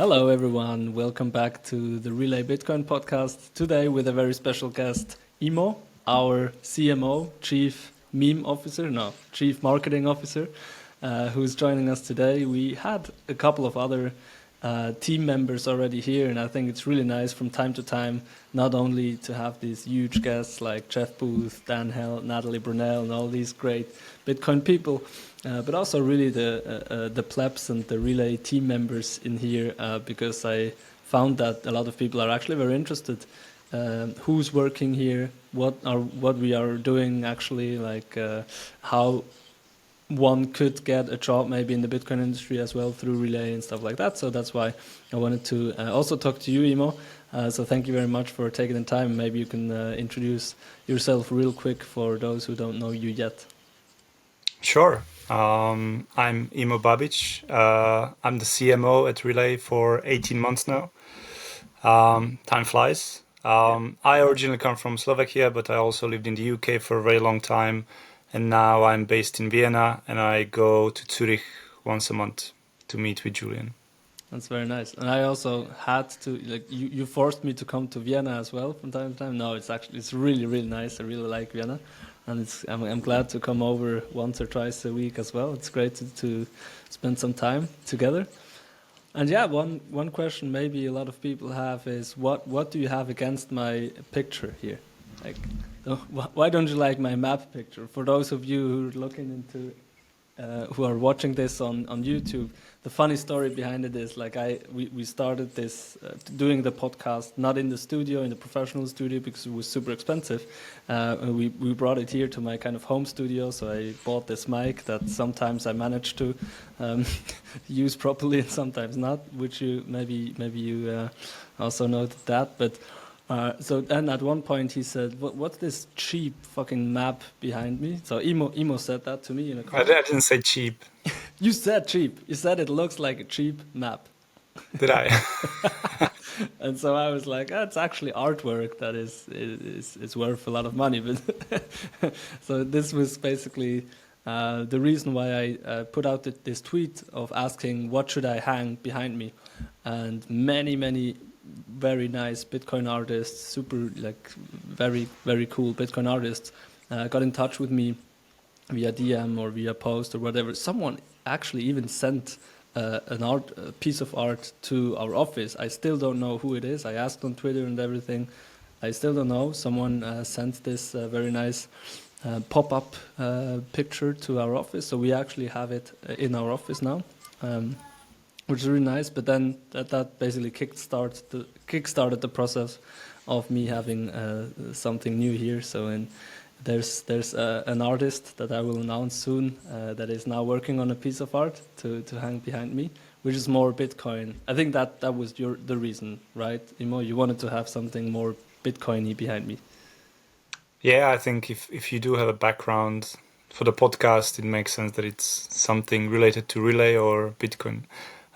Hello, everyone. Welcome back to the Relay Bitcoin podcast. Today, with a very special guest, Imo, our CMO, Chief Marketing Officer, who's joining us today. We had a couple of other team members already here, and I think it's really nice from time to time, not only to have these huge guests like Jeff Booth, Dan Hell, Natalie Brunel, and all these great Bitcoin people, but also really the plebs and the Relay team members in here, because I found that a lot of people are actually very interested. Who's working here? What we are doing actually? How one could get a job maybe in the Bitcoin industry as well through Relay and stuff like that. So that's why I wanted to also talk to you, Imo. So thank you very much for taking the time. Maybe you can introduce yourself real quick for those who don't know you yet. Sure. I'm Imo Bábics. I'm the CMO at Relay for 18 months now. Time flies. I originally come from Slovakia, but I also lived in the UK for a very long time. And now I'm based in Vienna, and I go to Zurich once a month to meet with Julian. That's very nice. And I also had to, you forced me to come to Vienna as well from time to time. No, it's really, really nice. I really like Vienna. And I'm glad to come over once or twice a week as well. It's great to spend some time together. And yeah, one question maybe a lot of people have is, what do you have against my picture here? Like, why don't you like my map picture? For those of you who are looking into, who are watching this on YouTube, the funny story behind it is we started this doing the podcast not in the studio, in the professional studio, because it was super expensive. We brought it here to my kind of home studio, so I bought this mic that sometimes I manage to use properly and sometimes not, which you maybe you also noted that, but. So then at one point he said, what's this cheap fucking map behind me? So Imo said that to me in a comment. I didn't say cheap. You said cheap. You said it looks like a cheap map. Did I? And so I was like, it's actually artwork that is worth a lot of money. But so this was basically the reason why I put out this tweet of asking what should I hang behind me. And many very nice Bitcoin artists, super very, very cool Bitcoin artists, got in touch with me via DM or via post or whatever. Someone actually even sent a piece of art to our office. I still don't know who it is. I asked on Twitter and everything. I still don't know. Someone sent this very nice pop-up picture to our office. So we actually have it in our office now. Which is really nice, but then that basically kickstarted the process of me having something new here. So there's an artist that I will announce soon that is now working on a piece of art to hang behind me, which is more Bitcoin. I think that was the reason, right, Imo? You wanted to have something more Bitcoin-y behind me. Yeah, I think if you do have a background for the podcast, it makes sense that it's something related to Relay or Bitcoin.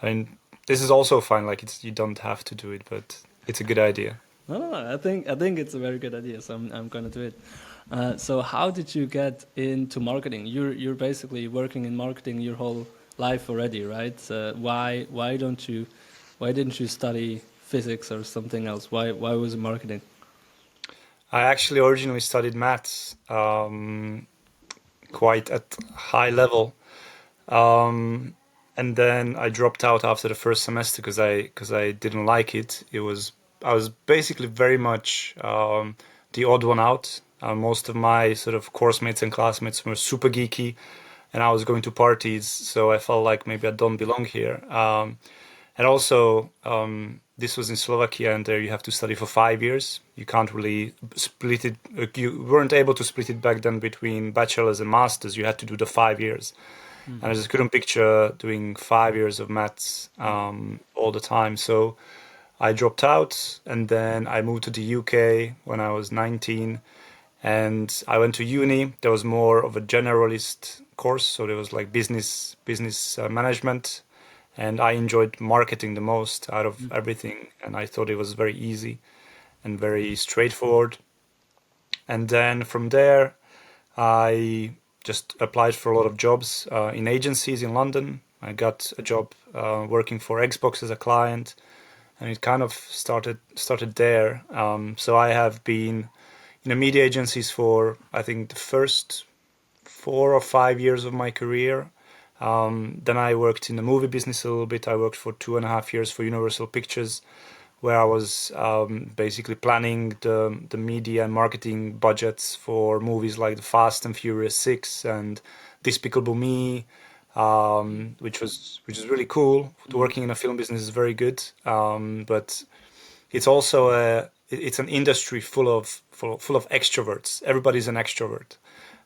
I mean, this is also fine. You don't have to do it, but it's a good idea. No. I think it's a very good idea. So I'm going to do it. So how did you get into marketing? You're basically working in marketing your whole life already, right? Why didn't you study physics or something else? Why was it marketing? I actually originally studied maths, quite at high level. And then I dropped out after the first semester because I didn't like it. I was basically very much the odd one out. Most of my sort of course mates and classmates were super geeky, and I was going to parties, so I felt like maybe I don't belong here. And also, this was in Slovakia, and there you have to study for 5 years. You can't really split it. You weren't able to split it back then between bachelor's and master's. You had to do the 5 years. And I just couldn't picture doing 5 years of maths all the time. So I dropped out, and then I moved to the UK when I was 19. And I went to uni. There was more of a generalist course. So there was like business management. And I enjoyed marketing the most out of everything. And I thought it was very easy and very straightforward. And then from there, I just applied for a lot of jobs in agencies in London, I got a job working for Xbox as a client, and it kind of started there. So I have been in media agencies for I think the first 4 or 5 years of my career. Then I worked in the movie business a little bit. I worked for 2.5 years for Universal Pictures, where I was basically planning the media and marketing budgets for movies like The Fast and Furious 6 and Despicable Me, which is really cool. Working in a film business is very good, but it's also it's an industry full of extroverts. Everybody's an extrovert.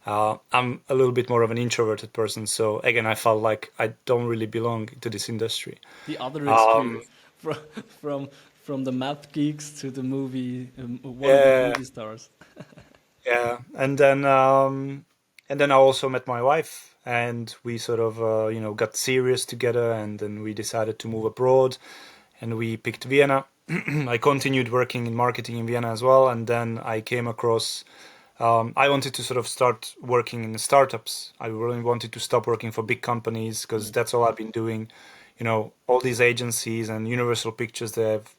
I'm a little bit more of an introverted person, so again, I felt like I don't really belong to this industry. The other extreme, Um, from from from the math geeks to the movie wannabe yeah, movie stars. yeah, and then I also met my wife, and we sort of got serious together, and then we decided to move abroad, and we picked Vienna. I continued working in marketing in Vienna as well, and then I came across. I wanted to sort of start working in startups. I really wanted to stop working for big companies because Mm. that's all I've been doing. All these agencies and Universal Pictures, they have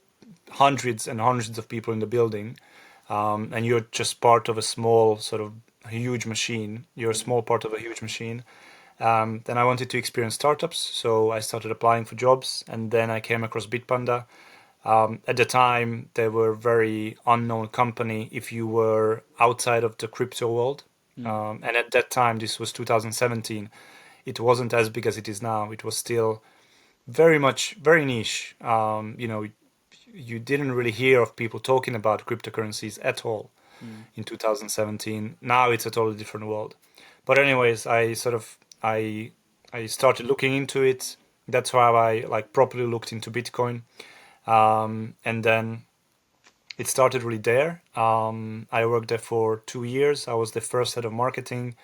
hundreds and hundreds of people in the building, and you're just part of a small sort of huge machine. You're a small part of a huge machine. Then I wanted to experience startups, so I started applying for jobs, and then I came across Bitpanda. At the time, they were a very unknown company if you were outside of the crypto world. Mm. And at that time, this was 2017. It wasn't as big as it is now. It was still very niche. You didn't really hear of people talking about cryptocurrencies at all Mm. in 2017. Now it's a totally different world. But anyways, I started looking into it. That's how I like properly looked into Bitcoin. And then it started really there. I worked there for 2 years. I was the first head of marketing.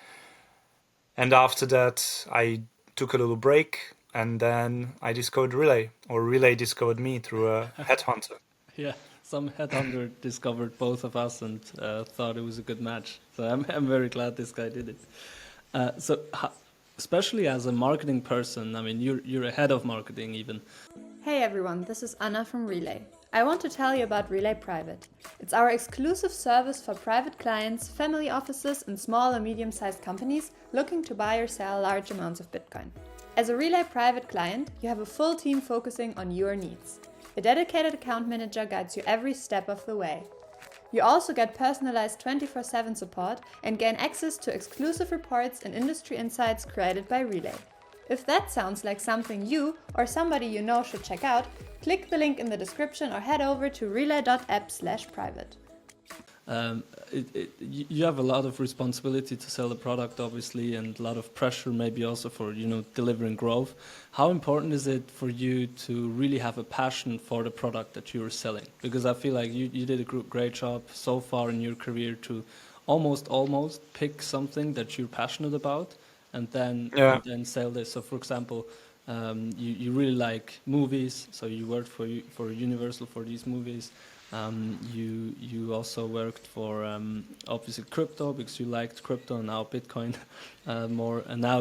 And after that, I took a little break. And then I discovered Relay, or Relay discovered me through a headhunter. Yeah, some headhunter discovered both of us and thought it was a good match. So I'm very glad this guy did it. Especially as a marketing person, I mean, you're a head of marketing even. Hey everyone, this is Anna from Relay. I want to tell you about Relay Private. It's our exclusive service for private clients, family offices, and small and medium-sized companies looking to buy or sell large amounts of Bitcoin. As a Relay Private client, you have a full team focusing on your needs. A dedicated account manager guides you every step of the way. You also get personalized 24/7 support and gain access to exclusive reports and industry insights created by Relay. If that sounds like something you or somebody you know should check out, click the link in the description or head over to relay.app/private. You have a lot of responsibility to sell the product, obviously, and a lot of pressure, maybe also for delivering growth. How important is it for you to really have a passion for the product that you're selling? Because I feel like you did a great job so far in your career to almost pick something that you're passionate about and then Yeah. sell this. So, for example, you really like movies, so you worked for Universal for these movies. You also worked for obviously crypto because you liked crypto and now Bitcoin more. And now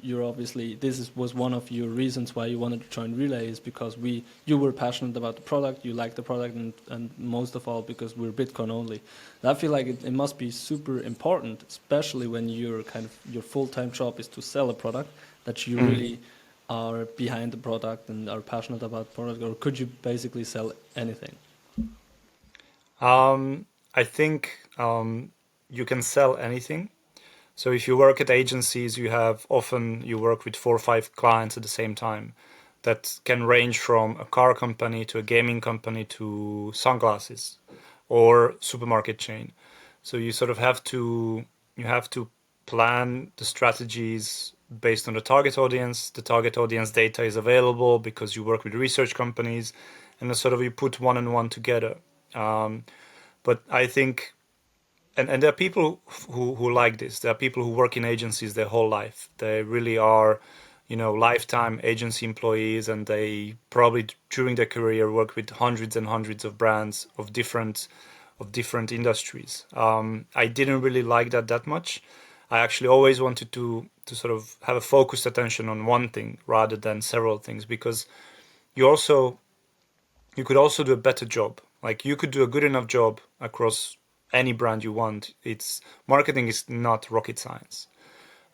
you're obviously was one of your reasons why you wanted to join Relay is because you were passionate about the product, you liked the product, and most of all because we're Bitcoin only. And I feel like it must be super important, especially when your full-time job is to sell a product, that you really are behind the product and are passionate about the product. Or could you basically sell anything? I think you can sell anything. So if you work at agencies, you work with 4 or 5 clients at the same time. That can range from a car company to a gaming company to sunglasses or supermarket chain. So you sort of have to plan the strategies based on the target audience. The target audience data is available because you work with research companies, and then sort of you put one and one together. Um, but I think, and there are people who like this. There are people who work in agencies their whole life. They really are, lifetime agency employees, and they probably during their career work with hundreds and hundreds of brands of different industries. I didn't really like that much. I actually always wanted to sort of have a focused attention on one thing rather than several things, because you also you could also do a better job. Like you could do a good enough job across any brand you want. It's marketing is not rocket science.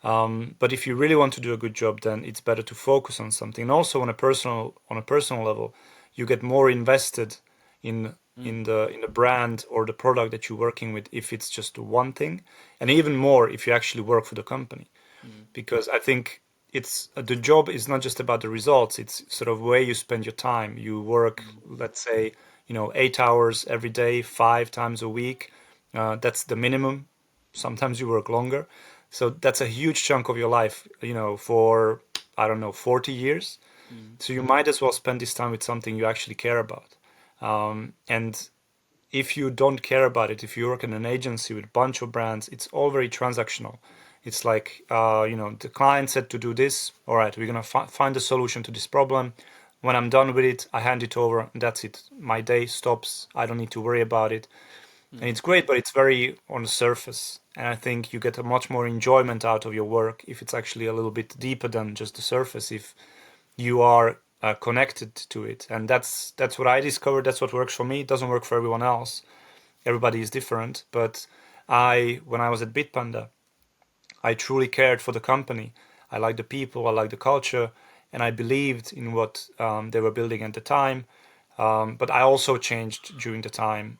But if you really want to do a good job, then it's better to focus on something. And also on a personal level, you get more invested in in the brand or the product that you're working with if it's just one thing, and even more if you actually work for the company. Because I think it's the job is not just about the results. It's sort of where you spend your time. You work, let's say, 8 hours every day, 5 times a week. That's the minimum. Sometimes you work longer. So that's a huge chunk of your life, for, I don't know, 40 years. So you might as well spend this time with something you actually care about. And if you don't care about it, if you work in an agency with a bunch of brands, it's all very transactional. It's like, the client said to do this. All right, we're going to find a solution to this problem. When I'm done with it, I hand it over, and that's it. My day stops. I don't need to worry about it. And it's great, but it's very on the surface. And I think you get a much more enjoyment out of your work if it's actually a little bit deeper than just the surface, if you are connected to it. And that's what I discovered. That's what works for me. It doesn't work for everyone else. Everybody is different. But when I was at Bitpanda, I truly cared for the company. I liked the people, I liked the culture, and I believed in what they were building at the time. But I also changed during the time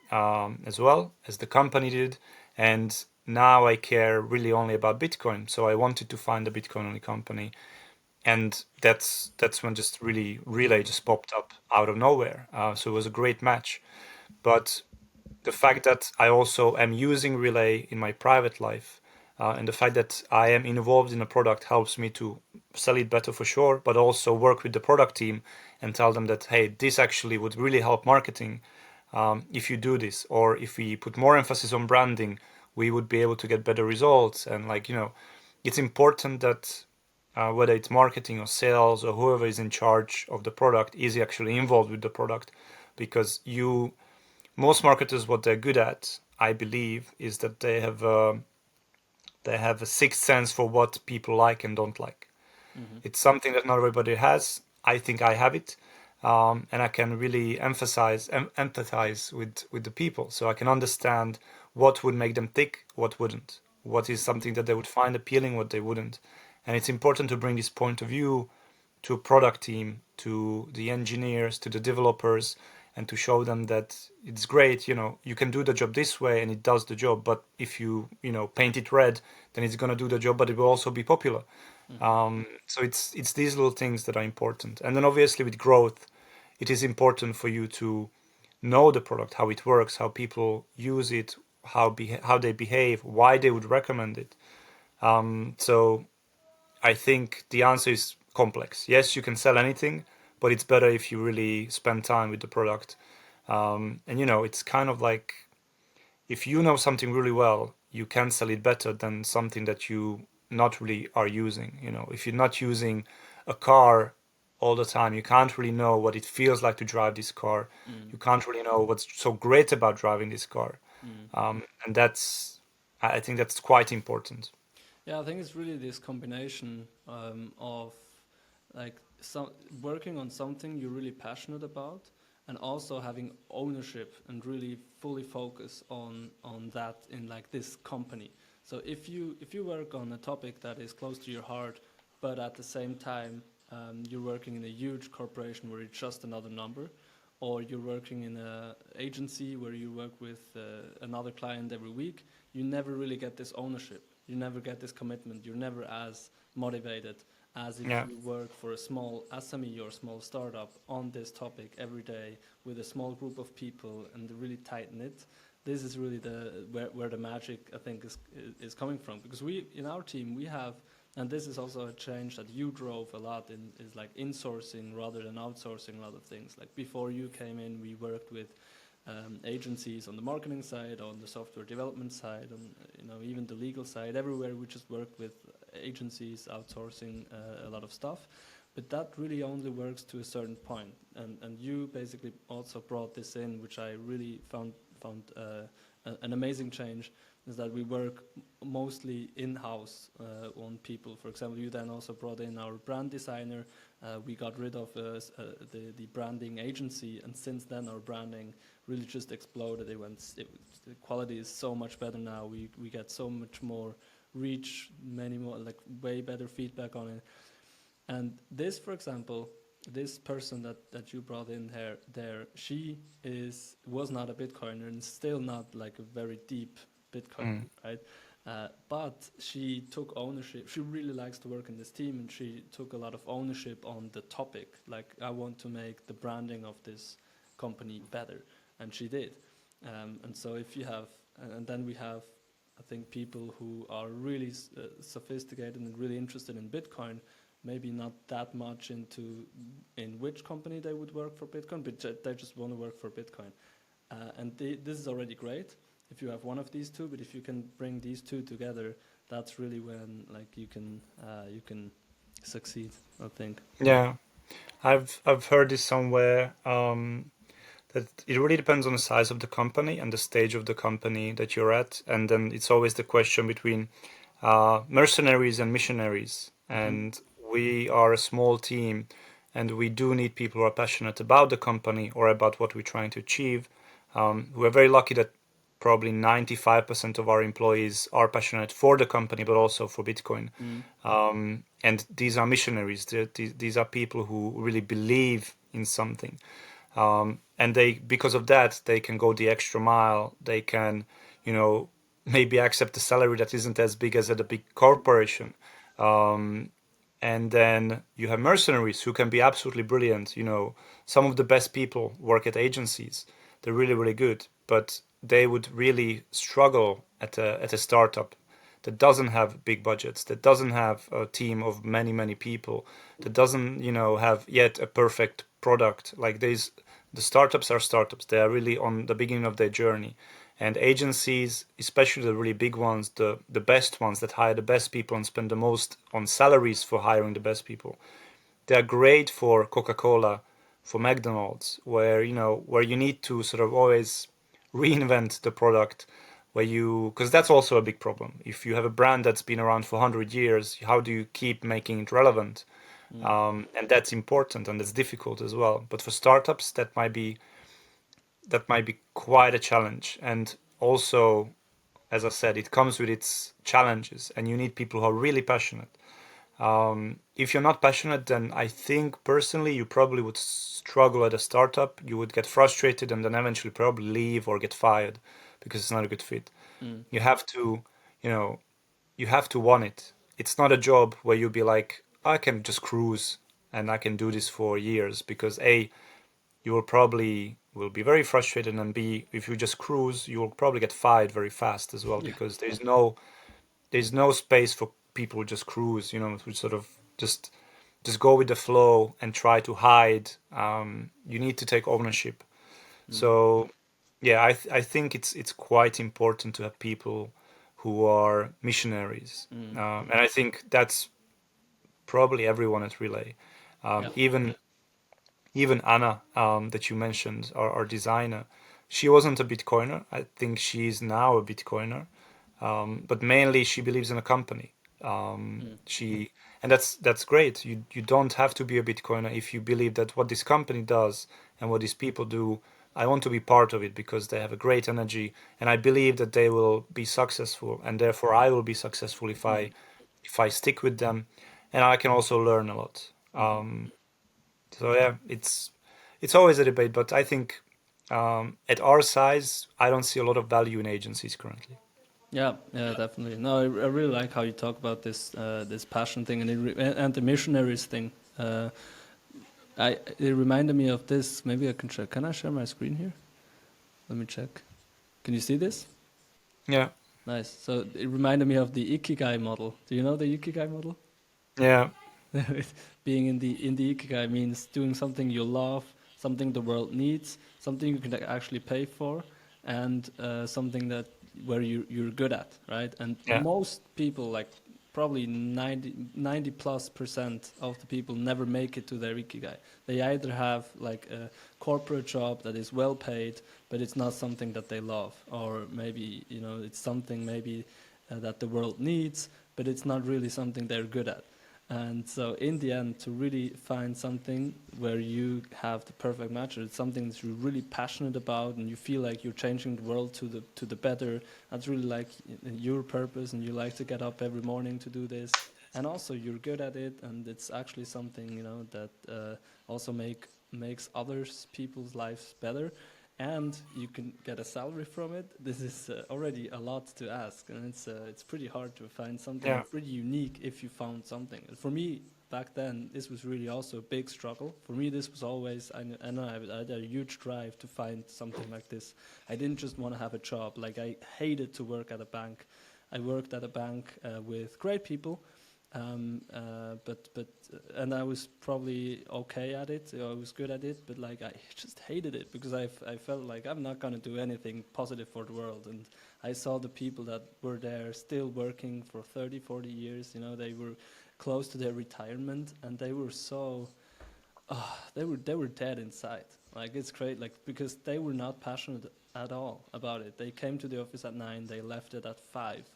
as well as the company did. And now I care really only about Bitcoin. So I wanted to find a Bitcoin only company. And that's when just really Relay just popped up out of nowhere. So it was a great match. But the fact that I also am using Relay in my private life, and the fact that I am involved in a product helps me to sell it better for sure, but also work with the product team and tell them that, hey, this actually would really help marketing if you do this, or if we put more emphasis on branding, we would be able to get better results. And it's important that whether it's marketing or sales or whoever is in charge of the product is actually involved with the product, because most marketers, what they're good at, I believe, is that they have a sixth sense for what people like and don't like. It's something that not everybody has. I think I have it, and I can really empathize with the people, so I can understand what would make them tick, what wouldn't, what is something that they would find appealing, what they wouldn't. And it's important to bring this point of view to a product team, to the engineers, to the developers, and to show them that it's great, you can do the job this way and it does the job, but if you paint it red, then it's going to do the job, but it will also be popular. So it's these little things that are important. And then obviously with growth, it is important for you to know the product, how it works, how people use it, how they behave, why they would recommend it. So I think the answer is complex. Yes, you can sell anything, but it's better if you really spend time with the product. And it's kind of like, if you know something really well, you can sell it better than something that you not really are using. If you're not using a car all the time, you can't really know what it feels like to drive this car. You can't really know what's so great about driving this car. And I think that's quite important. Yeah, I think it's really this combination of like working on something you're really passionate about, and also having ownership and really fully focus on that in like this company. So if you work on a topic that is close to your heart, but at the same time you're working in a huge corporation where it's just another number, or you're working in an agency where you work with another client every week, you never really get this ownership. You never get this commitment. You're never as motivated as if Yeah. you work for a small SME or small startup on this topic every day with a small group of people and really tight knit. This is really where the magic, I think, is coming from. Because we in our team we have, and this is also a change that you drove a lot in, is like insourcing rather than outsourcing a lot of things. Like before you came in, we worked with agencies on the marketing side, on the software development side, on even the legal side. Everywhere we just worked with agencies outsourcing a lot of stuff, but that really only works to a certain point. And you basically also brought this in, which I really found found an amazing change is that we work mostly in-house on people. For example, you then also brought in our brand designer. We got rid of the branding agency, and since then our branding really just exploded. The quality is so much better now. We get so much more reach, many more, like way better feedback on it. And this, for example, this person that you brought in there, she was not a Bitcoiner and still not like a very deep Bitcoiner, right? But she took ownership. She really likes to work in this team, and she took a lot of ownership on the topic. Like, I want to make the branding of this company better, and she did. And so if you have, and then we have, I think, people who are really sophisticated and really interested in Bitcoin, maybe not that much in which company they would work for Bitcoin, but they just want to work for Bitcoin. And this is already great if you have one of these two, but if you can bring these two together, that's really when like you can succeed, I think. Yeah, I've heard this somewhere, that it really depends on the size of the company and the stage of the company that you're at, and then it's always the question between mercenaries and missionaries. And we are a small team, and we do need people who are passionate about the company or about what we're trying to achieve. We're very lucky that probably 95% of our employees are passionate for the company, but also for Bitcoin. And these are missionaries. These are people who really believe in something. And because of that, they can go the extra mile. They can, maybe accept a salary that isn't as big as at a big corporation. And then you have mercenaries who can be absolutely brilliant. Some of the best people work at agencies. They're really, really good, but they would really struggle at a startup that doesn't have big budgets, that doesn't have a team of many, many people, that doesn't, have yet a perfect product. Like the startups are startups. They are really on the beginning of their journey. And agencies, especially the really big ones, the best ones that hire the best people and spend the most on salaries for hiring the best people, they are great for Coca-Cola, for McDonald's, where you need to sort of always reinvent the product, because that's also a big problem. If you have a brand that's been around for 100 years, how do you keep making it relevant? And that's important, and that's difficult as well. But for startups, that might be quite a challenge. And also, as I said, it comes with its challenges, and you need people who are really passionate. If you're not passionate, then I think personally you probably would struggle at a startup. You would get frustrated and then eventually probably leave or get fired because it's not a good fit. You have to, you have to want it. It's not a job where you'll be like, I can just cruise and I can do this for years, because A, you will be very frustrated, and B, if you just cruise, you will probably get fired very fast as well, because there's no space for people who just cruise, who sort of just go with the flow and try to hide. You need to take ownership. So yeah, I think it's quite important to have people who are missionaries, and I think that's probably everyone at Relay. Even Anna, that you mentioned, our designer, she wasn't a Bitcoiner. I think she's now a Bitcoiner, but mainly she believes in a company. And that's great. You don't have to be a Bitcoiner if you believe that what this company does and what these people do, I want to be part of it because they have a great energy, and I believe that they will be successful, and therefore I will be successful if I stick with them, and I can also learn a lot. So yeah, it's always a debate, but I think at our size, I don't see a lot of value in agencies currently. Yeah, definitely. No, I really like how you talk about this passion thing and the missionaries thing. It reminded me of this. Maybe I can check. Can I share my screen here? Let me check. Can you see this? Yeah. Nice. So it reminded me of the Ikigai model. Do you know the Ikigai model? Yeah. Being in the Ikigai means doing something you love, something the world needs, something you can actually pay for, and something where you're good at, right? And Yeah. most people, like probably 90+% of the people never make it to their ikigai. They either have like a corporate job that is well paid, but it's not something that they love, or maybe it's something maybe that the world needs, but it's not really something they're good at. And so in the end, to really find something where you have the perfect match, or it's something that you're really passionate about and you feel like you're changing the world to the better, that's really like your purpose, and you like to get up every morning to do this, and also you're good at it, and it's actually something that also makes others people's lives better, and you can get a salary from it. This is already a lot to ask, and it's pretty hard to find something Yeah. pretty unique if you found something. And for me, back then, this was really also a big struggle. For me, this was always, I know I had a huge drive to find something like this. I didn't just want to have a job. Like, I hated to work at a bank. I worked at a bank with great people, and I was probably okay at it. I was good at it, but like I just hated it because I felt like I'm not gonna do anything positive for the world. And I saw the people that were there still working for 30, 40 years. They were close to their retirement, and they were so they were dead inside. Like, it's great, like, because they were not passionate at all about it. They came to the office at 9, they left it at 5.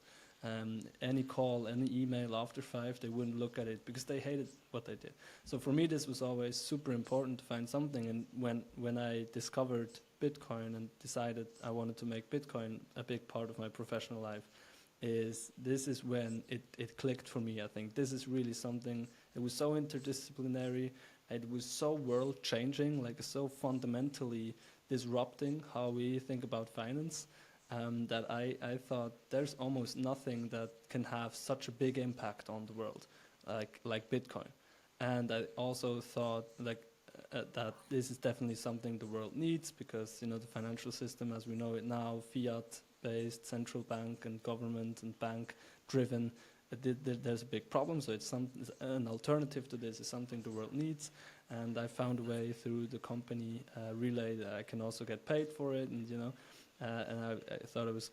Any call, any email after 5, they wouldn't look at it because they hated what they did. So for me, this was always super important to find something. And when I discovered Bitcoin and decided I wanted to make Bitcoin a big part of my professional life, this is when it clicked for me. I think this is really something. It was so interdisciplinary. It was so world changing, like so fundamentally disrupting how we think about finance. That I thought there's almost nothing that can have such a big impact on the world like Bitcoin. And I also thought that this is definitely something the world needs, because the financial system as we know it now, fiat-based, central bank and government and bank driven, there's a big problem. So it's an alternative to this is something the world needs. And I found a way through the company Relai that I can also get paid for it, and and I thought it was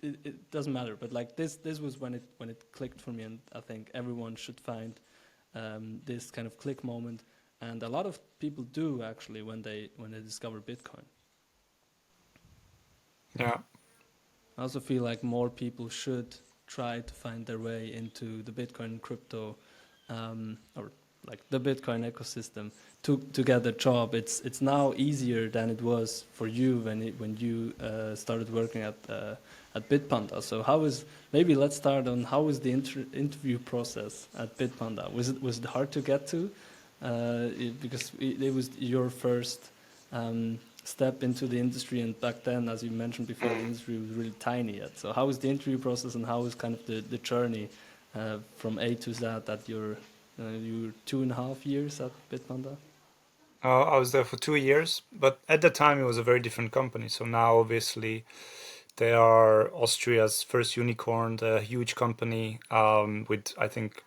it doesn't matter, but like this was when it clicked for me. And I think everyone should find this kind of click moment, and a lot of people do actually when they discover Bitcoin. Yeah. I also feel like more people should try to find their way into the Bitcoin crypto or like the Bitcoin ecosystem to get a job. It's now easier than it was for you when you started working at Bitpanda. So maybe let's start on how was the interview process at Bitpanda? Was it hard to get to? Because it was your first step into the industry, and back then, as you mentioned before, the industry was really tiny yet. So how was the interview process, and how was kind of the journey from A to Z that you were 2.5 years at Bitpanda? I was there for 2 years, but at the time it was a very different company. So now, obviously, they are Austria's first unicorn, a huge company with, I think,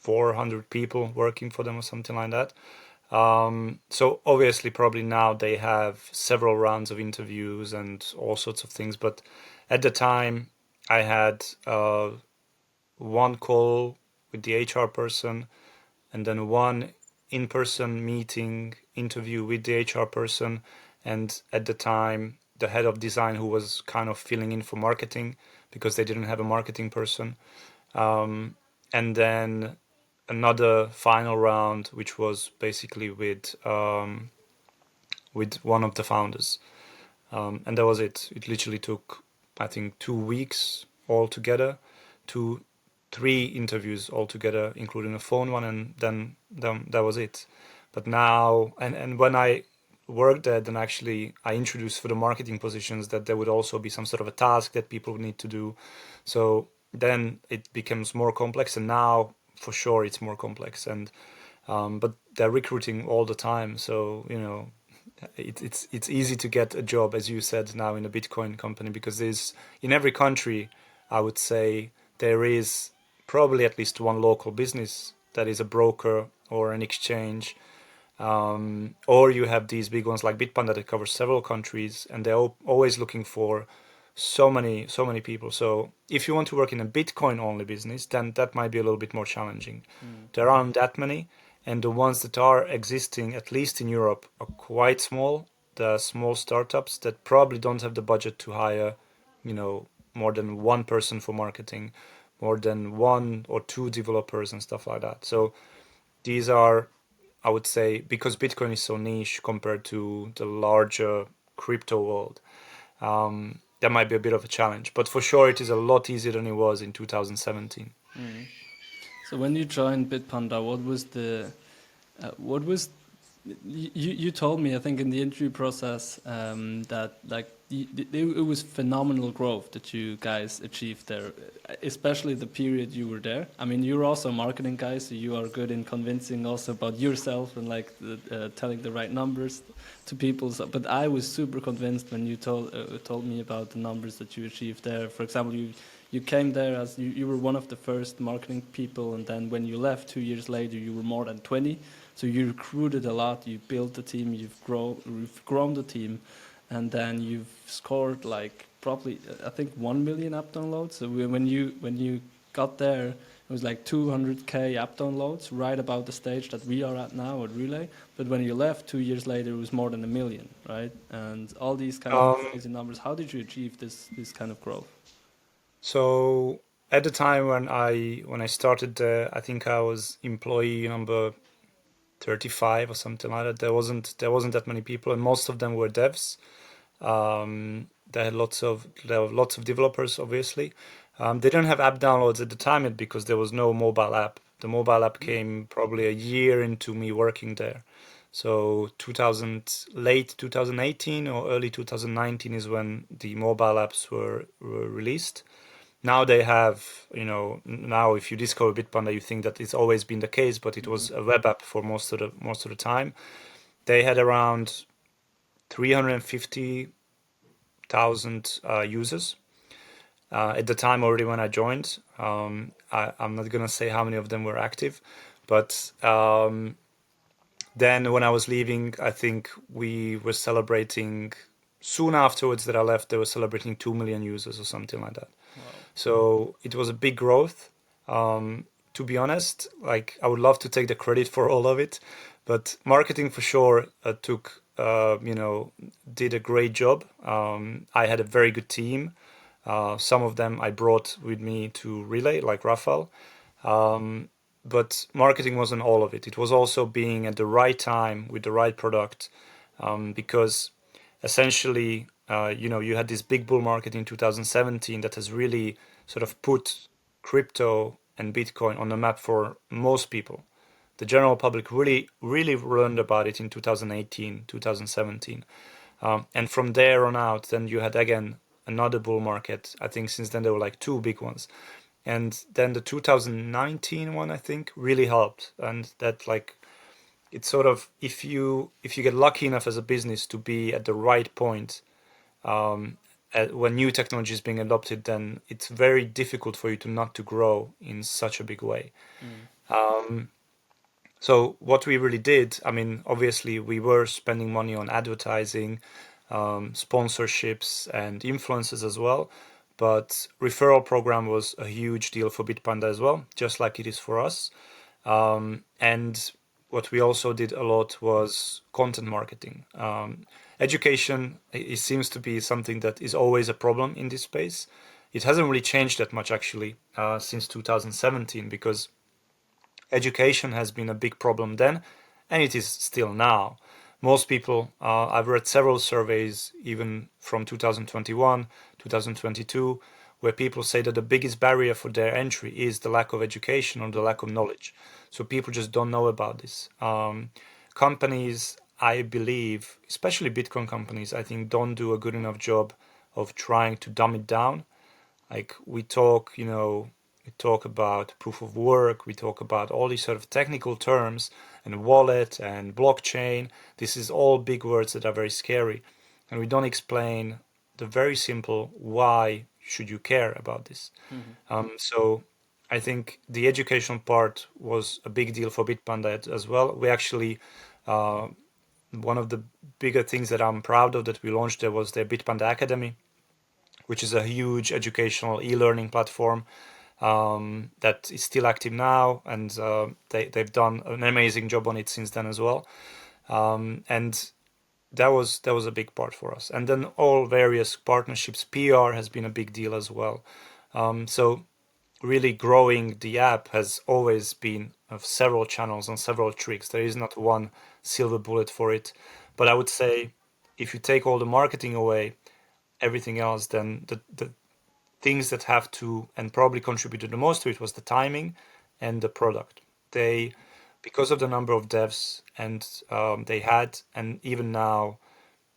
400 people working for them or something like that. So obviously, probably now they have several rounds of interviews and all sorts of things. But at the time, I had one call with the HR person, and then one in-person meeting interview with the HR person, and at the time the head of design, who was kind of filling in for marketing because they didn't have a marketing person, and then another final round, which was basically with one of the founders, and that was it. It literally took, I think, 2 weeks altogether, 3 interviews altogether, including a phone one, and then that was it. But now, and when I worked there, then actually I introduced for the marketing positions that there would also be some sort of a task that people would need to do. So then it becomes more complex, and now for sure it's more complex. And but they're recruiting all the time, so it's easy to get a job, as you said, now in a Bitcoin company, because there's in every country, I would say, there is probably at least one local business that is a broker or an exchange, or you have these big ones like Bitpanda that cover several countries, and they're always looking for so many people. So if you want to work in a Bitcoin only business, then that might be a little bit more challenging. There aren't that many, and the ones that are existing, at least in Europe, are quite small. The small startups that probably don't have the budget to hire, more than one person for marketing, more than one or two developers and stuff like that. So these are, I would say, because Bitcoin is so niche compared to the larger crypto world, that might be a bit of a challenge. But for sure, it is a lot easier than it was in 2017. So when you joined Bitpanda, what was you told me, I think, in the interview process that like it was phenomenal growth that you guys achieved there, especially the period you were there. I mean, you're also a marketing guy, so you are good in convincing also about yourself and like telling the right numbers to people. So, but I was super convinced when you told me about the numbers that you achieved there. For example, you came there as you were one of the first marketing people, and then when you left 2 years later, you were more than 20. So you recruited a lot, you built the team, you've grown the team, and then you've scored like probably I think 1 million app downloads. So when you got there, it was like 200K app downloads, right about the stage that we are at now at Relay. But when you left 2 years later, it was more than 1 million, right? And all these kind of crazy numbers. How did you achieve this kind of growth? So at the time when I started, I think I was employee number 35 or something like that. There wasn't that many people, and most of them were devs. There were lots of developers, obviously. They didn't have app downloads at the time yet because there was no mobile app. The mobile app came probably a year into me working there. So late 2018 or early 2019 is when the mobile apps were released. Now they have, now if you discover Bitpanda, you think that it's always been the case, but it was a web app for most of the time. They had around 350,000 users at the time already when I joined. I'm not gonna say how many of them were active, but then when I was leaving, I think we were celebrating soon afterwards that I left. They were celebrating 2 million users or something like that. Wow. So it was a big growth. To be honest, like I would love to take the credit for all of it, but marketing for sure did a great job. I had a very good team. Some of them I brought with me to Relay, like Rafael. But marketing wasn't all of it. It was also being at the right time with the right product, because essentially, you had this big bull market in 2017 that has really sort of put crypto and Bitcoin on the map for most people. The general public really, really learned about it in 2018, 2017. And from there on out, then you had again another bull market. I think since then there were like two big ones. And then the 2019 one, I think, really helped. And that it's sort of if you get lucky enough as a business to be at the right point when new technology is being adopted, then it's very difficult for you not to grow in such a big way. So what we really did, I mean, obviously we were spending money on advertising, sponsorships and influencers as well. But referral program was a huge deal for Bitpanda as well, just like it is for us. And what we also did a lot was content marketing. Education, it seems to be something that is always a problem in this space. It hasn't really changed that much actually since 2017, because education has been a big problem then, and it is still now. Most people, I've read several surveys, even from 2021, 2022, where people say that the biggest barrier for their entry is the lack of education or the lack of knowledge. So people just don't know about this. Companies, I believe, especially Bitcoin companies, I think don't do a good enough job of trying to dumb it down. Like we talk about proof of work, we talk about all these sort of technical terms and wallet and blockchain. This is all big words that are very scary. And we don't explain the very simple why should you care about this. So I think the educational part was a big deal for Bitpanda as well. We actually, one of the bigger things that I'm proud of that we launched there was the Bitpanda Academy, which is a huge educational e-learning platform that is still active now, and they've done an amazing job on it since then as well. And that was a big part for us. And then all various partnerships, PR has been a big deal as well. So really growing the app has always been of several channels and several tricks. There is not one silver bullet for it. But I would say if you take all the marketing away, everything else, then the things that have to and probably contributed the most to it was the timing and the product. They, because of the number of devs and they had, and even now,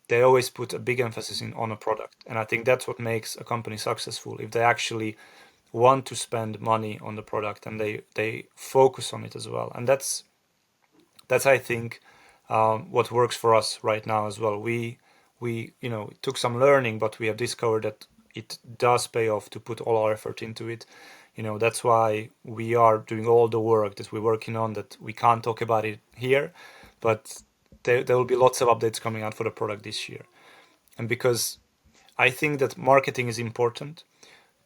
they always put a big emphasis on a product. And I think that's what makes a company successful. If they actually want to spend money on the product and they focus on it as well. And that's I think what works for us right now as well. We it took some learning, but we have discovered that it does pay off to put all our effort into it. That's why we are doing all the work that we're working on that we can't talk about it here, but there will be lots of updates coming out for the product this year. And because I think that marketing is important,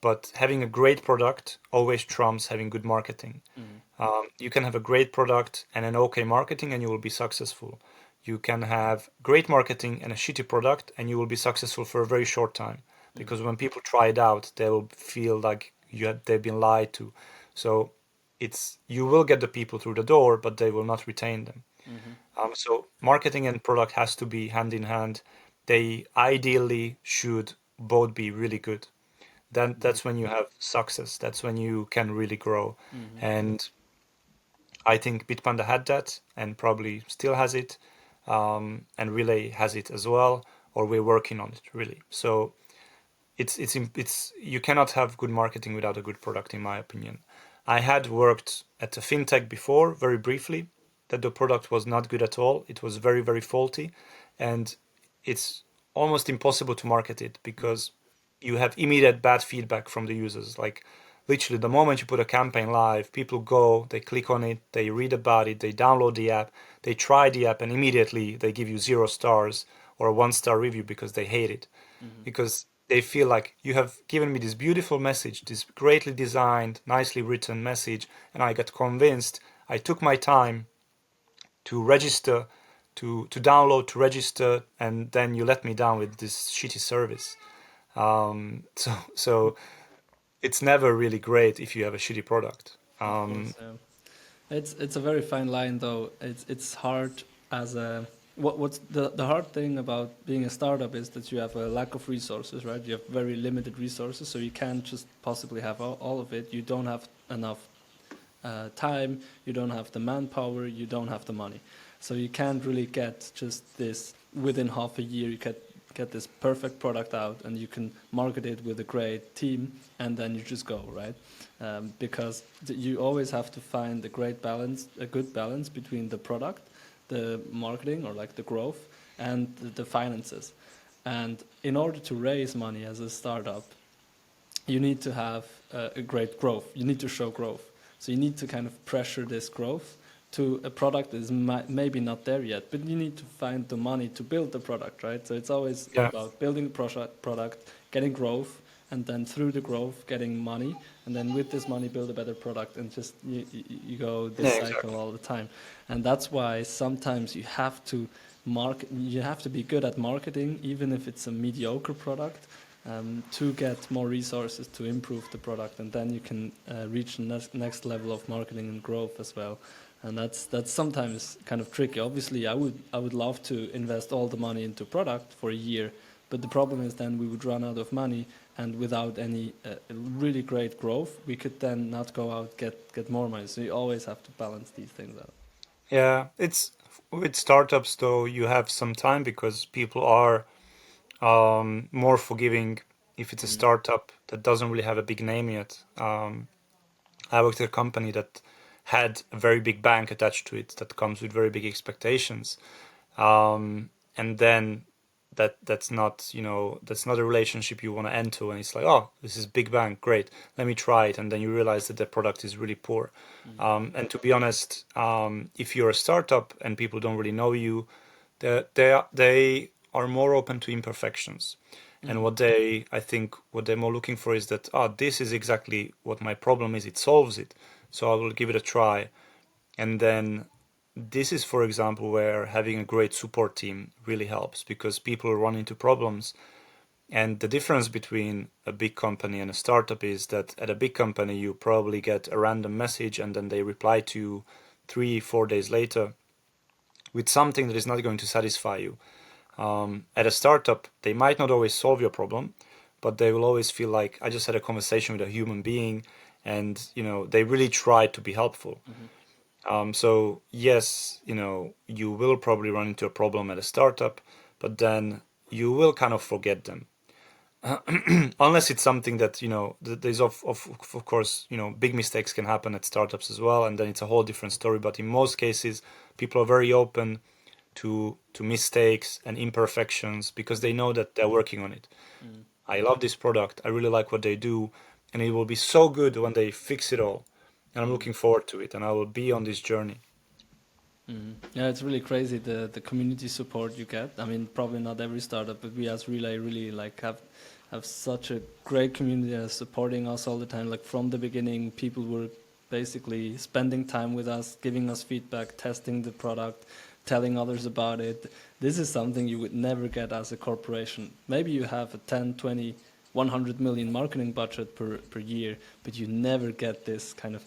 but having a great product always trumps having good marketing. You can have a great product and an okay marketing and you will be successful. You can have great marketing and a shitty product and you will be successful for a very short time. Because when people try it out, they will feel like they've been lied to. So you will get the people through the door, but they will not retain them. So marketing and product has to be hand in hand. They ideally should both be really good. Then that's when you have success. That's when you can really grow. And I think Bitpanda had that and probably still has it. And Relai has it as well, or we're working on it really. So it's you cannot have good marketing without a good product, in my opinion. I had worked at a fintech before, very briefly, that the product was not good at all. It was very, very faulty, and it's almost impossible to market it because you have immediate bad feedback from the users. Like literally the moment you put a campaign live, people go, they click on it, they read about it, they download the app, they try the app, and immediately they give you 0 stars or a 1-star review because they hate it. Because they feel like you have given me this beautiful message, this greatly designed, nicely written message, and I got convinced. I took my time to register, to download, to register, and then you let me down with this shitty service. So it's never really great if you have a shitty product. Of course, yeah. It's a very fine line, though. It's hard as a what's the hard thing about being a startup is that you have a lack of resources, right? You have very limited resources, so you can't just possibly have all of it. You don't have enough time, you don't have the manpower, you don't have the money. So you can't really get just this within half a year. You get this perfect product out and you can market it with a great team and then you just go, right? Because you always have to find a good balance between the product, the marketing or like the growth and the finances. And in order to raise money as a startup, you need to have a great growth. You need to show growth. So you need to kind of pressure this growth to a product that is maybe not there yet, but you need to find the money to build the product, right? So it's always about building the product, getting growth, and then through the growth, getting money, and then with this money, build a better product, and just you go this cycle all the time. And that's why sometimes you have to be good at marketing, even if it's a mediocre product, to get more resources to improve the product, and then you can reach the next level of marketing and growth as well. And that's sometimes kind of tricky. Obviously, I would love to invest all the money into product for a year, but the problem is then we would run out of money, and without any really great growth, we could then not go out get more money. So you always have to balance these things out. Yeah, it's with startups though you have some time because people are more forgiving if it's a startup that doesn't really have a big name yet. I worked at a company that had a very big bank attached to it that comes with very big expectations, and then that's not a relationship you want to enter. And it's like, oh, this is big bank, great, let me try it, and then you realize that the product is really poor. And to be honest, if you're a startup and people don't really know you, they are more open to imperfections. And I think what they're more looking for is that, this is exactly what my problem is. It solves it. So I will give it a try. And then this is, for example, where having a great support team really helps, because people run into problems. And the difference between a big company and a startup is that at a big company, you probably get a random message and then they reply to you 3-4 days later with something that is not going to satisfy you. At a startup, they might not always solve your problem, but they will always feel like, I just had a conversation with a human being, and they really tried to be helpful. So yes, you will probably run into a problem at a startup, but then you will kind of forget them. Unless it's something that, there's of course, big mistakes can happen at startups as well, and then it's a whole different story. But in most cases, people are very open to mistakes and imperfections because they know that they're working on it. I love this product. I really like what they do, and it will be so good when they fix it all. And I'm looking forward to it, and I will be on this journey. Yeah, it's really crazy the community support you get. I mean, probably not every startup, but we as Relay really like have such a great community supporting us all the time. Like from the beginning, people were basically spending time with us, giving us feedback, testing the product, telling others about it. This is something you would never get as a corporation. Maybe you have a 10, 20, 100 million marketing budget per year, but you never get this kind of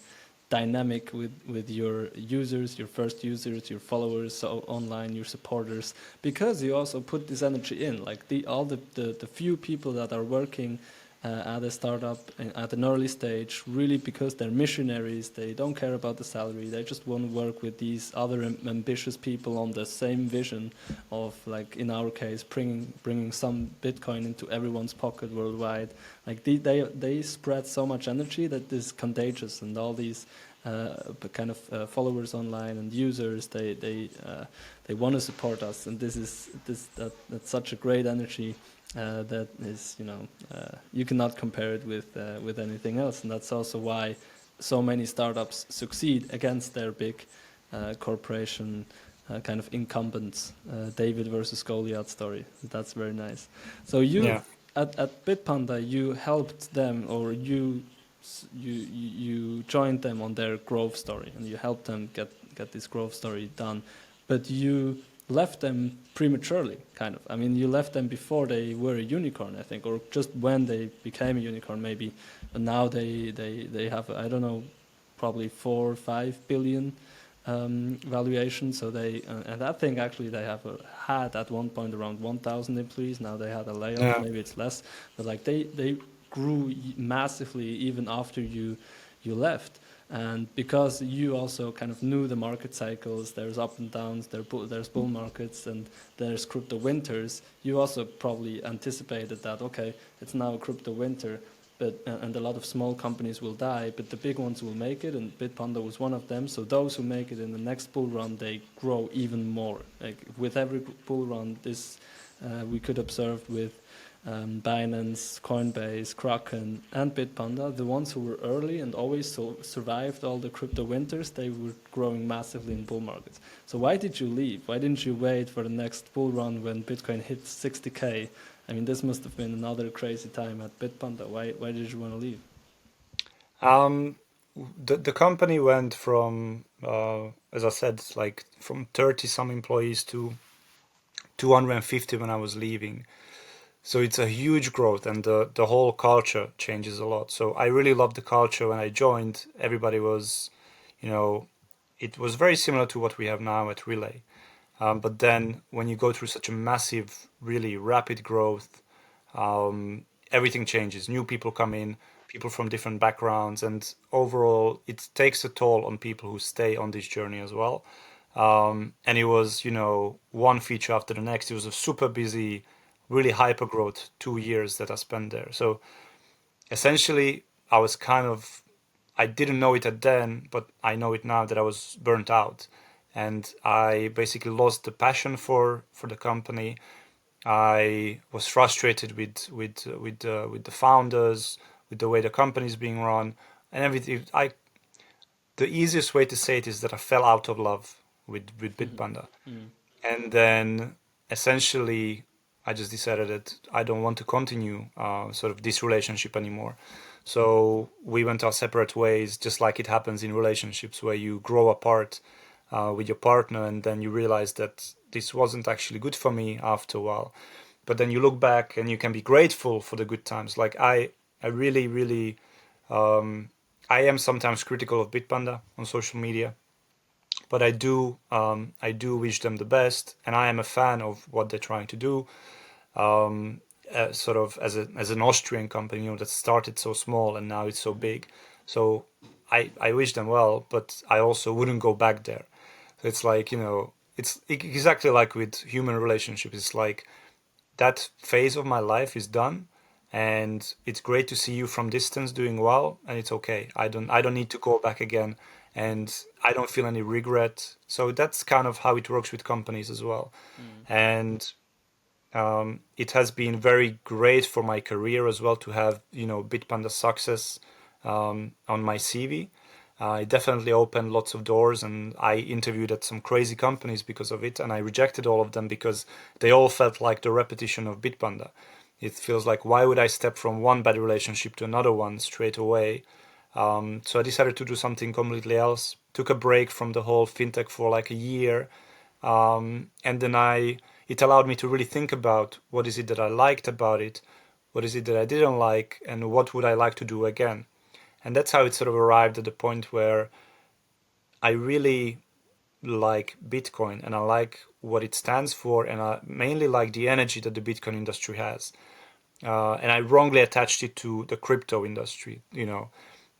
dynamic with your users, your first users, your followers, so online, your supporters, because you also put this energy in. Like all the few people that are working at a startup at an early stage, really because they're missionaries, they don't care about the salary, they just want to work with these other ambitious people on the same vision of, like in our case, bringing some Bitcoin into everyone's pocket worldwide. Like they spread so much energy that is contagious, and all these kind of followers online and users, they want to support us, and that's such a great energy. That is, you cannot compare it with anything else, and that's also why so many startups succeed against their big corporation kind of incumbents. David versus Goliath story. That's very nice. So at Bitpanda, you helped them, or you joined them on their growth story, and you helped them get this growth story done, but you left them prematurely, kind of. I mean, you left them before they were a unicorn, I think, or just when they became a unicorn, maybe. And now they have, I don't know, probably 4 or 5 billion valuation. So and I think actually they had at one point around 1,000 employees. Now they had a layoff, maybe it's less, but like they grew massively even after you left. And because you also kind of knew the market cycles, there's up and downs, there's bull markets, and there's crypto winters, you also probably anticipated that, okay, it's now a crypto winter, and a lot of small companies will die, but the big ones will make it, and Bitpanda was one of them. So those who make it in the next bull run, they grow even more. Like with every bull run, this we could observe with Binance, Coinbase, Kraken, and Bitpanda, the ones who were early and always survived all the crypto winters, they were growing massively in bull markets. So why did you leave? Why didn't you wait for the next bull run when Bitcoin hit 60K? I mean, this must have been another crazy time at Bitpanda. Why did you want to leave? The company went from, as I said, like from 30 some employees to 250 when I was leaving. So it's a huge growth, and the whole culture changes a lot. So I really loved the culture when I joined. Everybody was, it was very similar to what we have now at Relay. But then when you go through such a massive, really rapid growth, everything changes. New people come in, people from different backgrounds, and overall, it takes a toll on people who stay on this journey as well. And it was, one feature after the next. It was a super busy, really hyper growth 2 years that I spent there. So essentially, I didn't know it at then, but I know it now that I was burnt out, and I basically lost the passion for the company. I was frustrated with the founders, with the way the company is being run, and everything. The easiest way to say it is that I fell out of love with Bitpanda. And then essentially I just decided that I don't want to continue sort of this relationship anymore. So we went our separate ways, just like it happens in relationships where you grow apart with your partner, and then you realize that this wasn't actually good for me after a while. But then you look back and you can be grateful for the good times. Like I really, really, I am sometimes critical of Bitpanda on social media, but I do wish them the best, and I am a fan of what they're trying to do. Sort of as an Austrian company, that started so small and now it's so big. So I wish them well, but I also wouldn't go back there. So it's like, it's exactly like with human relationships. It's like that phase of my life is done, and it's great to see you from distance doing well, and it's okay. I don't need to go back again, and I don't feel any regret. So that's kind of how it works with companies as well. And it has been very great for my career as well to have, Bitpanda success on my CV. It definitely opened lots of doors, and I interviewed at some crazy companies because of it, and I rejected all of them because they all felt like the repetition of Bitpanda. It feels like, why would I step from one bad relationship to another one straight away? So I decided to do something completely else. Took a break from the whole fintech for like a year, and then it allowed me to really think about what is it that I liked about it, what is it that I didn't like, and what would I like to do again. And that's how it sort of arrived at the point where I really like Bitcoin, and I like what it stands for, and I mainly like the energy that the Bitcoin industry has. And I wrongly attached it to the crypto industry.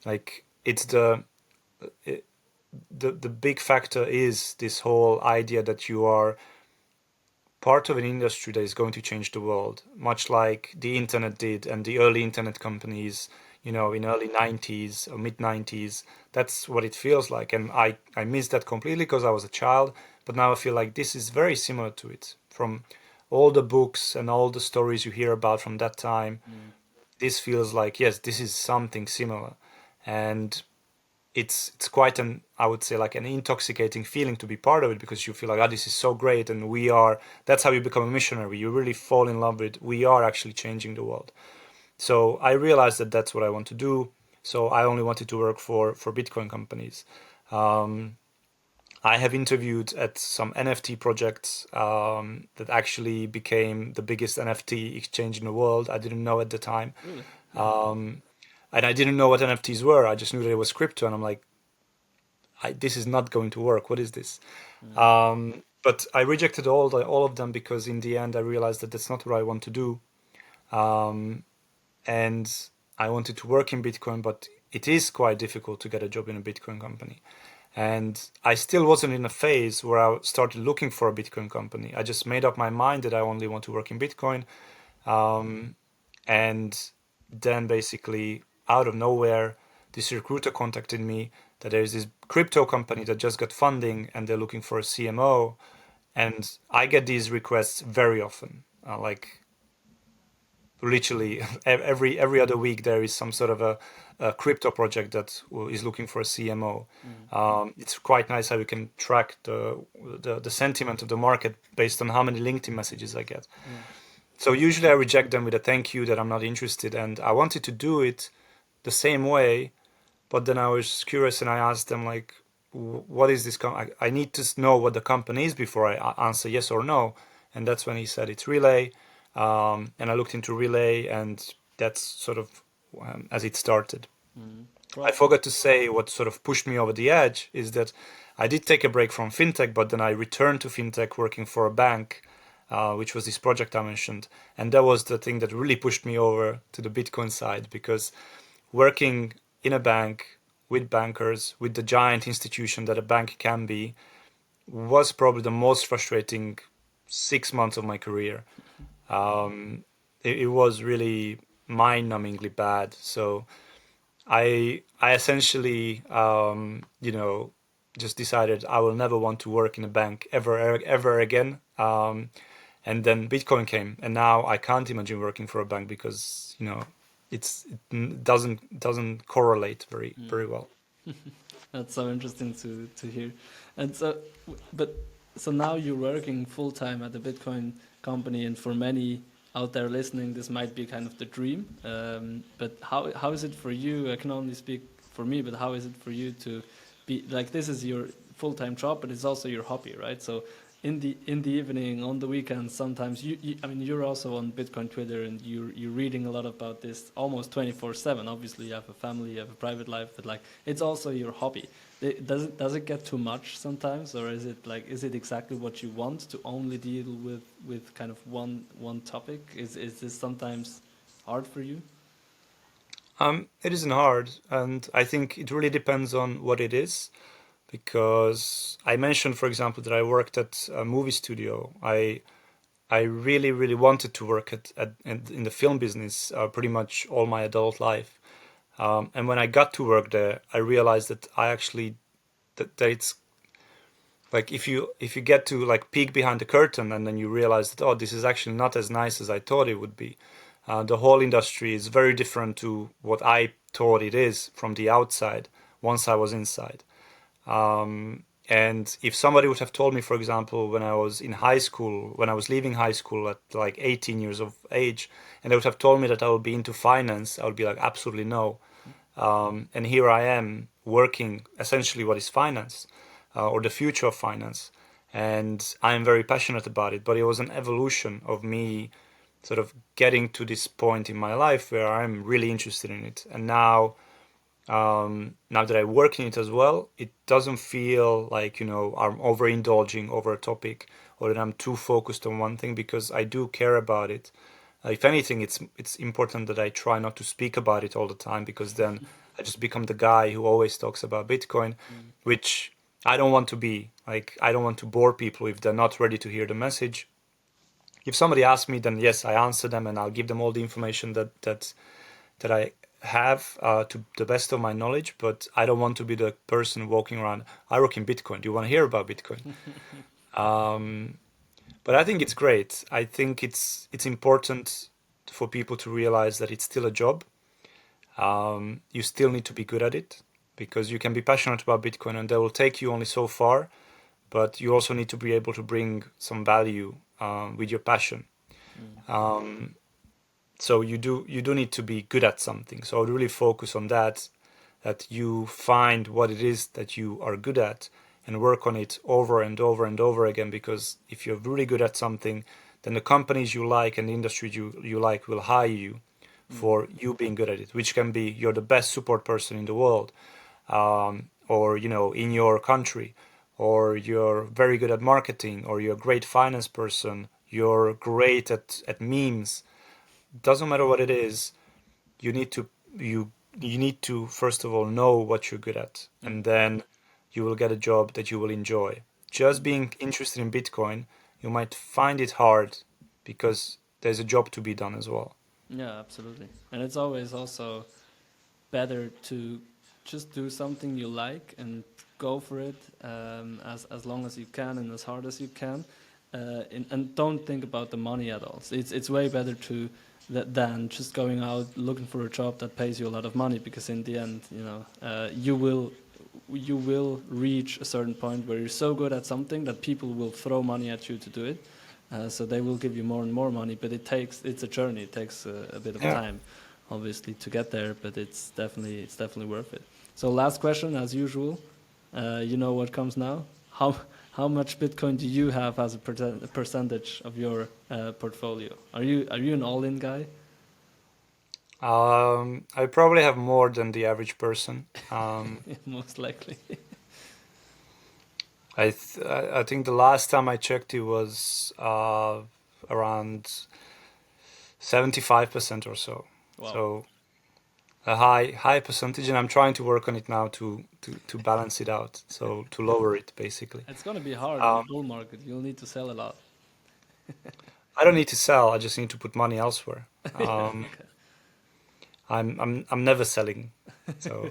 Like it's the big factor is this whole idea that you are part of an industry that is going to change the world, much like the internet did and the early internet companies, in early 90s or mid 90s. That's what it feels like. And I missed that completely because I was a child. But now I feel like this is very similar to it. From all the books and all the stories you hear about from that time, this feels like, yes, this is something similar. And it's quite an, I would say, like an intoxicating feeling to be part of it, because you feel like, this is so great, and that's how you become a missionary. You really fall in love with, we are actually changing the world. So I realized that that's what I want to do. So I only wanted to work for Bitcoin companies. I have interviewed at some NFT projects that actually became the biggest NFT exchange in the world. I didn't know at the time. Really? And I didn't know what NFTs were. I just knew that it was crypto, and I'm like, this is not going to work. What is this? But I rejected all of them because in the end I realized that that's not what I want to do. And I wanted to work in Bitcoin, but it is quite difficult to get a job in a Bitcoin company. And I still wasn't in a phase where I started looking for a Bitcoin company. I just made up my mind that I only want to work in Bitcoin. And then basically out of nowhere, this recruiter contacted me that there is this crypto company that just got funding and they're looking for a CMO. And I get these requests very often. Like literally every other week there is some sort of a crypto project that is looking for a CMO. It's quite nice how you can track the sentiment of the market based on how many LinkedIn messages I get. So usually I reject them with a thank you, that I'm not interested. And I wanted to do it the same way, but then I was curious and I asked them, like, what is this? I need to know what the company is before I answer yes or no. And that's when he said it's Relai. And I looked into Relai, and that's sort of as it started. I forgot to say what sort of pushed me over the edge is that I did take a break from fintech, but then I returned to fintech working for a bank, which was this project I mentioned. And that was the thing that really pushed me over to the Bitcoin side, because working in a bank with bankers, with the giant institution that a bank can be, was probably the most frustrating 6 months of my career. It was really mind-numbingly bad. So I essentially, just decided I will never want to work in a bank ever again. And then Bitcoin came, and now I can't imagine working for a bank because it doesn't correlate very well. That's so interesting to hear. And so, but so now you're working full time at the Bitcoin company, and for many out there listening, this might be kind of the dream. But how is it for you? I can only speak for me, but how is it for you to be like, this is your full-time job, but it's also your hobby, right? So in the evening, on the weekends, sometimes I mean, you're also on Bitcoin Twitter, and you're reading a lot about this almost 24/7. Obviously, you have a family, you have a private life, but like, it's also your hobby. Does it get too much sometimes, or is it exactly what you want to only deal with kind of one topic? Is this sometimes hard for you? It isn't hard, and I think it really depends on what it is. Because I mentioned, for example, that I worked at a movie studio. I really, really wanted to work in the film business pretty much all my adult life. And when I got to work there, I realized that that it's like if you get to like peek behind the curtain, and then you realize that, oh, this is actually not as nice as I thought it would be. The whole industry is very different to what I thought it is from the outside once I was inside. And if somebody would have told me, for example, when I was in high school, when I was leaving high school at like 18 years of age, and they would have told me that I would be into finance, I would be like, absolutely no. And here I am working essentially what is finance, or the future of finance. And I'm very passionate about it, but it was an evolution of me sort of getting to this point in my life where I'm really interested in it. And now that I work in it as well, it doesn't feel like, I'm overindulging over a topic, or that I'm too focused on one thing, because I do care about it. If anything, it's important that I try not to speak about it all the time, because then I just become the guy who always talks about Bitcoin, which I don't want to be. Like, I don't want to bore people if they're not ready to hear the message. If somebody asks me, then yes, I answer them, and I'll give them all the information that I have to the best of my knowledge. But I don't want to be the person walking around, I work in Bitcoin, do you want to hear about Bitcoin? But I think it's great. I think it's important for people to realize that it's still a job. You still need to be good at it, because you can be passionate about Bitcoin and they will take you only so far, but you also need to be able to bring some value with your passion. So you do need to be good at something. So I would really focus on that you find what it is that you are good at and work on it over and over and over again. Because if you're really good at something, then the companies you like and the industry you like will hire you for you being good at it, which can be you're the best support person in the world, or in your country, or you're very good at marketing, or you're a great finance person, you're great at memes. Doesn't matter what it is, you need to first of all know what you're good at, and then you will get a job that you will enjoy. Just being interested in Bitcoin, you might find it hard, because there's a job to be done as well. Yeah, absolutely. And it's always also better to just do something you like and go for it, as long as you can and as hard as you can, and don't think about the money at all. So it's way better than just going out looking for a job that pays you a lot of money, because in the end, you will reach a certain point where you're so good at something that people will throw money at you to do it. So they will give you more and more money, but it's a journey. It takes a bit of time, obviously, to get there, but it's definitely worth it. So last question, as usual, you know what comes now? How much Bitcoin do you have as a percentage of your portfolio? Are you an all-in guy? I probably have more than the average person. Most likely. I think the last time I checked, it was around 75% or so. Wow. So a high percentage, and I'm trying to work on it now to balance it out. So to lower it, basically. It's going to be hard in the bull market. You'll need to sell a lot. I don't need to sell. I just need to put money elsewhere. Okay. I'm never selling, so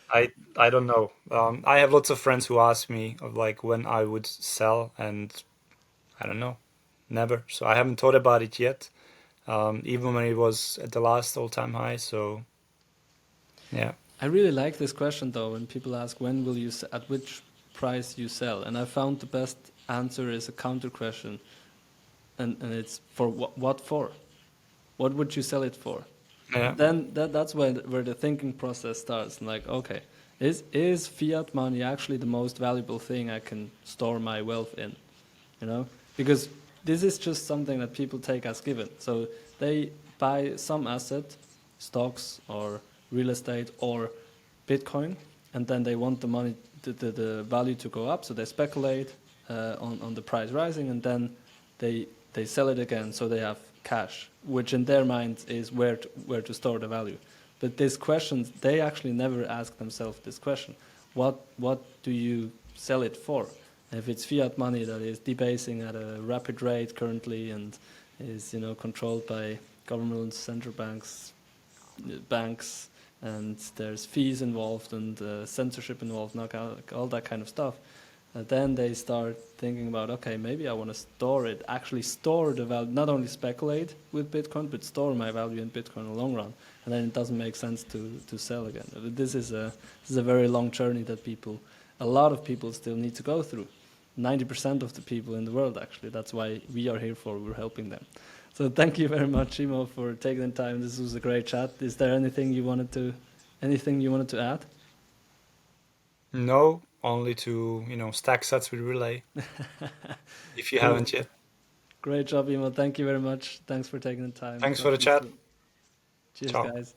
I don't know. I have lots of friends who ask me of like when I would sell, and I don't know, never. So I haven't thought about it yet, even when it was at the last all-time high. So yeah. I really like this question though, when people ask when will you at which price you sell, and I found the best answer is a counter question. and it's for what for? What would you sell it for? Yeah. Then that's where the thinking process starts. Like, okay, is fiat money actually the most valuable thing I can store my wealth in? You know, because this is just something that people take as given. So they buy some asset, stocks or real estate or Bitcoin, and then they want the money, the value to go up. So they speculate on the price rising, and then they sell it again. So they have cash, which in their minds is where to store the value. But these questions, they actually never ask themselves this question: what do you sell it for? If it's fiat money that is debasing at a rapid rate currently and is controlled by governments, central banks, and there's fees involved and censorship involved, all that kind of stuff, then they start thinking about, okay, maybe I want to store it, actually store the value, not only speculate with Bitcoin, but store my value in Bitcoin in the long run. And then it doesn't make sense to sell again. This is a very long journey that a lot of people still need to go through. 90% of the people in the world, actually. That's why we are here for. We're helping them. So thank you very much, Imo, for taking the time. This was a great chat. Is there anything you wanted to add? No, only to stack sats with Relay if you haven't yet. Great job, Imo. Thank you very much. Thanks for taking the time. Thanks Talk for the to you chat. soon. Cheers, Ciao. guys.